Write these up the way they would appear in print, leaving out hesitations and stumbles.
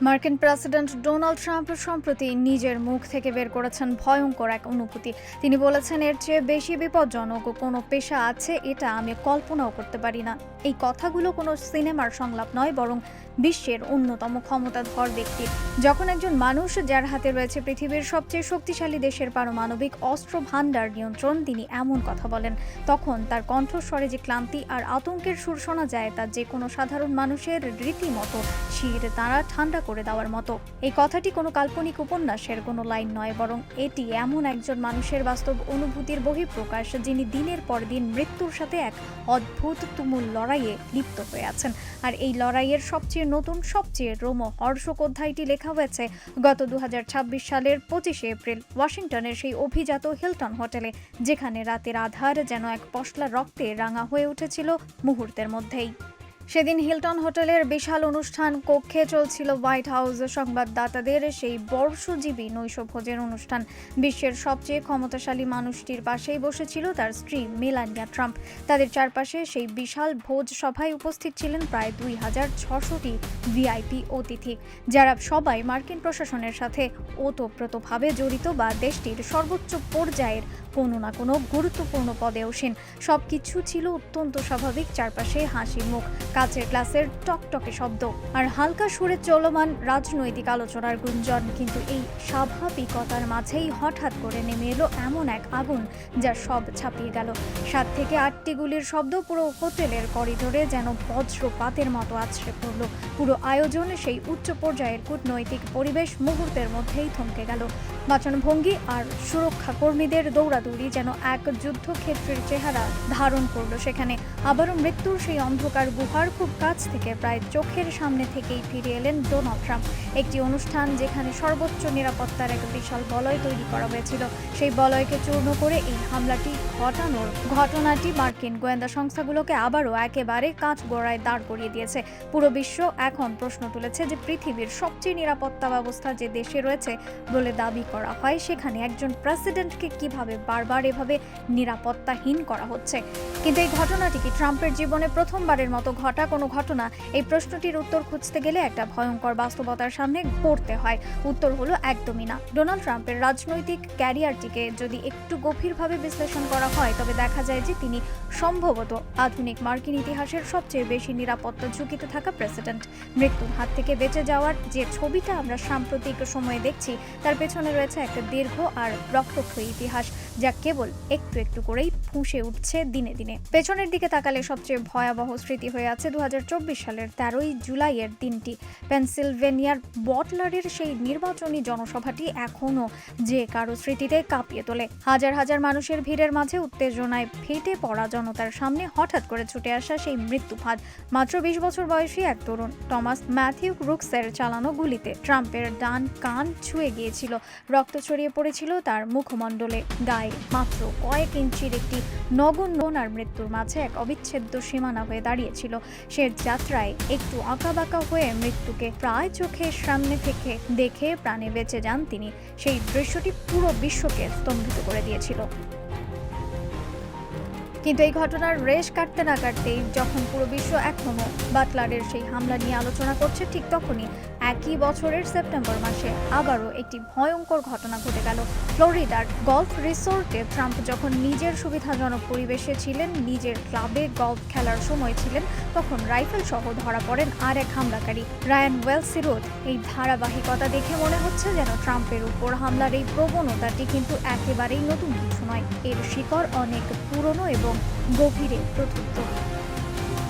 মার্কিন president Donald Trump সম্প্রতি নিজের মুখ থেকে বের করেছেন ভয়ঙ্কর এক অনুভূতি। তিনি বলেছেন, এর চেয়ে বেশি বিপজ্জনক কোনো পেশা আছে এটা আমি কল্পনাও করতে পারি না। এই কথাগুলো কোনো সিনেমার সংলাপ নয়, বরং বিশ্বের অন্যতম ক্ষমতাধর ব্যক্তির। যখন একজন মানুষ, যার হাতে রয়েছে পৃথিবীর সবচেয়ে শক্তিশালী দেশের পারমাণবিক অস্ত্র ভান্ডার নিয়ন্ত্রণ, তিনি এমন কথা বলেন, তখন তার কণ্ঠস্বরে যে ক্লান্তি আর আতঙ্কের সুর শোনা যায়, তা যে কোনো সাধারণ মানুষের রীতিমতো শির তারা ঠান্ডা করে দেওয়ার মতো। এই কথাটি কোনো কাল্পনিক উপন্যাসের কোনো লাইন নয়, বরং এটি এমন একজন মানুষের বাস্তব অনুভূতির বহিঃপ্রকাশ, যিনি দিনের পর দিন মৃত্যুর সাথে এক অদ্ভুত তুমুল লড়াইয়ে লিপ্ত হয়ে আছেন। আর এই লড়াইয়ের সবচেয়ে নতুন, সবচেয়ে রোমহর্ষক অধ্যায়টি লেখা হয়েছে গত 2026 সালের 25শে এপ্রিল ওয়াশিংটনের সেই অভিজাত হিলটন হোটেলে, যেখানে রাতের আধার যেন এক পশলা রক্তে রাঙা হয়ে উঠেছিল মুহূর্তের মধ্যেই। সেদিন হিলটন হোটেলের বিশাল অনুষ্ঠান কক্ষে চলছিল হোয়াইট হাউস সংবাদদাতাদের সেই বর্ষজীবী নৈশভোজের অনুষ্ঠান। বিশ্বের সবচেয়ে ক্ষমতাশালী মানুষটির পাশেই বসেছিল তার স্ত্রী মেলানিয়া ট্রাম্প। তাদের চারপাশে সেই বিশাল ভোজ সভায় উপস্থিত ছিলেন প্রায় 2600টি ভিআইপি অতিথি, যারা সবাই মার্কিন প্রশাসনের সাথে ওতপ্রোতভাবে জড়িত বা দেশটির সর্বোচ্চ পর্যায়ের কোনো না কোনো গুরুত্বপূর্ণ পদেওসীন। সবকিছু ছিল অত্যন্ত স্বাভাবিক, চারপাশে হাসি মুখ, কাচের গ্লাসের টকটকে শব্দ আর হালকা সুরে চলমান রাজনৈতিক আলোচনার গুঞ্জন। কিন্তু এই স্বাভাবিকতার মাঝেই হঠাৎ করে নেমে এলো এমন এক আগুন যা সব ছাপিয়ে গেল। 7 থেকে 8টি গুলির শব্দ পুরো হোটেলের করিডোরে যেন বজ্রপাতের মতো আছড়ে পড়ল। পুরো আয়োজন, সেই উচ্চ পর্যায়ের কূটনৈতিক পরিবেশ মুহূর্তের মধ্যেই থমকে গেল। বাচনভঙ্গি আর সুরক্ষা কর্মীদের দৌড়াদৌড়ি যেন এক যুদ্ধক্ষেত্রের চেহারা ধারণ করলো সেখানে। আবারও মৃত্যুর সেই অন্ধকার গুহার খুব কাছ থেকে, প্রায় চোখের সামনে থেকেই ফিরে এলেন ডোনাল্ড ট্রাম্প। একটি অনুষ্ঠান যেখানে সর্বোচ্চ নিরাপত্তার এক বিশাল বলয় তৈরি করা হয়েছিল, সেই বলয়কে চূর্ণ করে এই হামলাটি ঘটানোর ঘটনাটি মার্কিন গোয়েন্দা সংস্থাগুলোকে আবারও একেবারে কাঠগড়ায় দাঁড় করিয়ে দিয়েছে। পুরো বিশ্ব এখন প্রশ্ন তুলেছে যে পৃথিবীর সবচেয়ে নিরাপত্তা ব্যবস্থা যে দেশে রয়েছে বলে দাবি করা হয়, সেখানে একজন প্রেসিডেন্টকে কিভাবে বারবার এভাবে নিরাপত্তাহীন করা হচ্ছে। কিন্তু এই ঘটনাটি কি ট্রাম্পের জীবনে প্রথমবারের মতো ঘটা কোনো ঘটনা? এই প্রশ্নটির উত্তর খুঁজতে গেলে একটা ভয়ঙ্কর বাস্তবতার সামনে পড়তে হয়। উত্তর হলো একদমই না। ডোনাল্ড ট্রাম্পের রাজনৈতিক ক্যারিয়ারটিকে যদি একটু গভীরভাবে বিশ্লেষণ করা হয়, তবে দেখা যায় যে তিনি সম্ভবত আধুনিক মার্কিন ইতিহাসের সবচেয়ে বেশি নিরাপত্তা ঝুঁকিতে থাকা প্রেসিডেন্ট। মৃত্যুর হাত থেকে বেঁচে যাওয়ার যে ছবিটা আমরা সাম্প্রতিক সময়ে দেখছি, তার পেছনে রয়েছে একটা দীর্ঘ আর রক্তক্ষয়ী ইতিহাস, যা কেবল একটু একটু করেই ফুঁসে উঠছে দিনে দিনে। পেছনের দিকে তাকালে সবচেয়ে ভয়াবহ স্মৃতি হয়ে আছে 2024 সালের 13ই জুলাইয়ের দিনটি। পেনসিলভেনিয়ার বটলারের সেই নির্বাচনী জনসভাটি এখনও যে কারো স্মৃতিতে কাঁপিয়ে তোলে। হাজার হাজার মানুষের ভিড়ের মাঝে উত্তেজনায় ফেটে পড়া জনতার সামনে হঠাৎ করে ছুটে আসা সেই মৃত্যুফাঁদ। মাত্র 20 বছর বয়সী এক তরুণ টমাস ম্যাথিউ ক্রুকসের চালানো গুলিতে ট্রাম্পের ডান কান ছুঁয়ে গিয়েছিল। রক্ত ছড়িয়ে পড়েছিল তার মুখমণ্ডলে, গায়ে। মাত্র কয়েক ইঞ্চির একটি নগণ্য আর মৃত্যুর মাঝে এক অবিচ্ছেদ্য সীমানা হয়ে দাঁড়িয়েছিল। সে যাত্রায় একটু আঁকাবাঁকা হয়ে মৃত্যুকে প্রায় চোখের সামনে থেকে দেখে প্রাণে বেঁচে যান তিনি। সেই দৃশ্যটি পুরো বিশ্বকে স্তম্ভিত করে দিয়েছিল। কিন্তু এই ঘটনার রেশ কাটতে না কাটতেই, যখন পুরো বিশ্ব এখনও বাটলারের সেই হামলা নিয়ে আলোচনা করছে, ঠিক তখনই একই বছরের সেপ্টেম্বর মাসে আবারও একটি ভয়ঙ্কর ঘটনা ঘটে গেল। ফ্লোরিডার গলফ রিসোর্টে ট্রাম্প যখন নিজের সুবিধাজনক পরিবেশে ছিলেন, নিজের ক্লাবে গলফ খেলার সময় ছিলেন, তখন রাইফেল সহ ধরা পড়েন আর এক হামলাকারী, রায়ান ওয়েলসিরোড। এই ধারাবাহিকতা দেখে মনে হচ্ছে যেন ট্রাম্পের উপর হামলার এই প্রবণতাটি কিন্তু একেবারেই নতুন কিছু নয়। এর শিকড় অনেক পুরনো এবং গভীরে প্রথিত।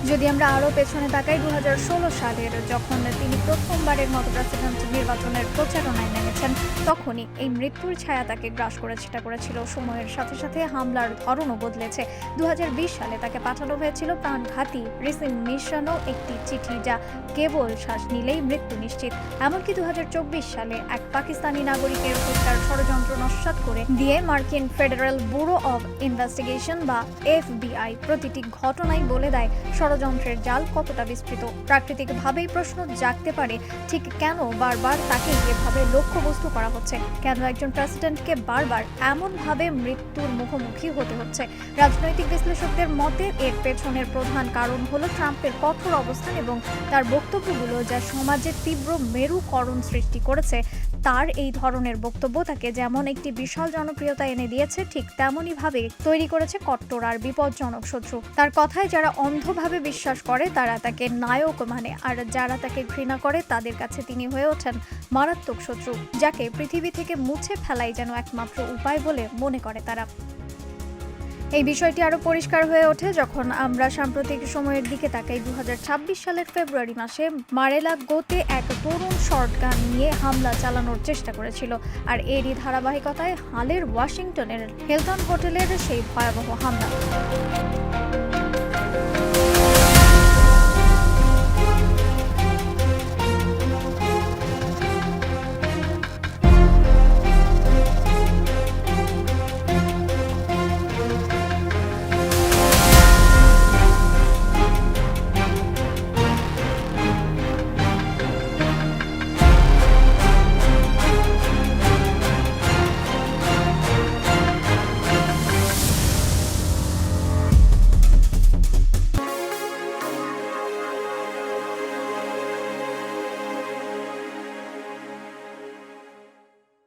যদি আমরা আরও পেছনে তাকাই, 2016 সালের যখন তিনি প্রথমবারের মতো প্রেসিডেন্ট নির্বাচনের প্রচারণায় নেমেছেন, তখনই এই মৃত্যুর ছায়া তাকে গ্রাস করেছিল। সময়ের সাথে সাথে হামলার ধরনও বদলেছে। 2020 সালে তাকে পাঠানো হয়েছিল প্রাণঘাতী রিসিগনেশনও একটি চিঠি, যা কেবল শ্বাস নিলেই মৃত্যু নিশ্চিত। এমনকি 2024 সালে এক পাকিস্তানি নাগরিকের হত্যার ষড়যন্ত্র নস্যাৎ করে দিয়ে মার্কিন ফেডারেল ব্যুরো অব ইনভেস্টিগেশন বা FBI প্রতিটি ঘটনাই বলে দেয় ষড়যন্ত্রের জাল কতটা বিস্তৃত। প্রাকৃতিকভাবেই প্রশ্ন জাগতে পারে, ঠিক কেন বারবার তাকে এভাবে লক্ষ্যবস্তু করা হচ্ছে, কেন একজন প্রেসিডেন্টকে বারবার এমনভাবে মৃত্যুর মুখোমুখি হতে হচ্ছে। রাজনৈতিক বিশ্লেষকদের মতে এর পেছনের প্রধান কারণ হলো ট্রাম্পের কঠোর অবস্থান এবং তার বক্তব্যগুলো যা সমাজে তীব্র মেরুকরণ সৃষ্টি করেছে। তার এই ধরনের বক্তব্য তাকে যেমন একটি বিশাল জনপ্রিয়তা এনে দিয়েছে, ঠিক তেমনই ভাবে তৈরি করেছে কট্টর আর বিপজ্জনক শত্রু। তার কথায় যারা অন্ধভাবে বিশ্বাস করে তারা তাকে নায়ক মানে, আর যারা তাকে ঘৃণা করে তাদের কাছে তিনি হয়ে ওঠেন মারাত্মক শত্রু, যাকে পৃথিবী থেকে মুছে ফেলাই যেন একমাত্র উপায় বলে মনে করে তারা। এই বিষয়টি আরও পরিষ্কার হয়ে ওঠে যখন আমরা সাম্প্রতিক সময়ের দিকে তাকাই। 2026 সালের ফেব্রুয়ারি মাসে মারেলাগোতে এক তরুণ শর্টগান নিয়ে হামলা চালানোর চেষ্টা করেছিল, আর এরই ধারাবাহিকতায় হালের ওয়াশিংটনের হিলটন হোটেলের সেই ভয়াবহ হামলা।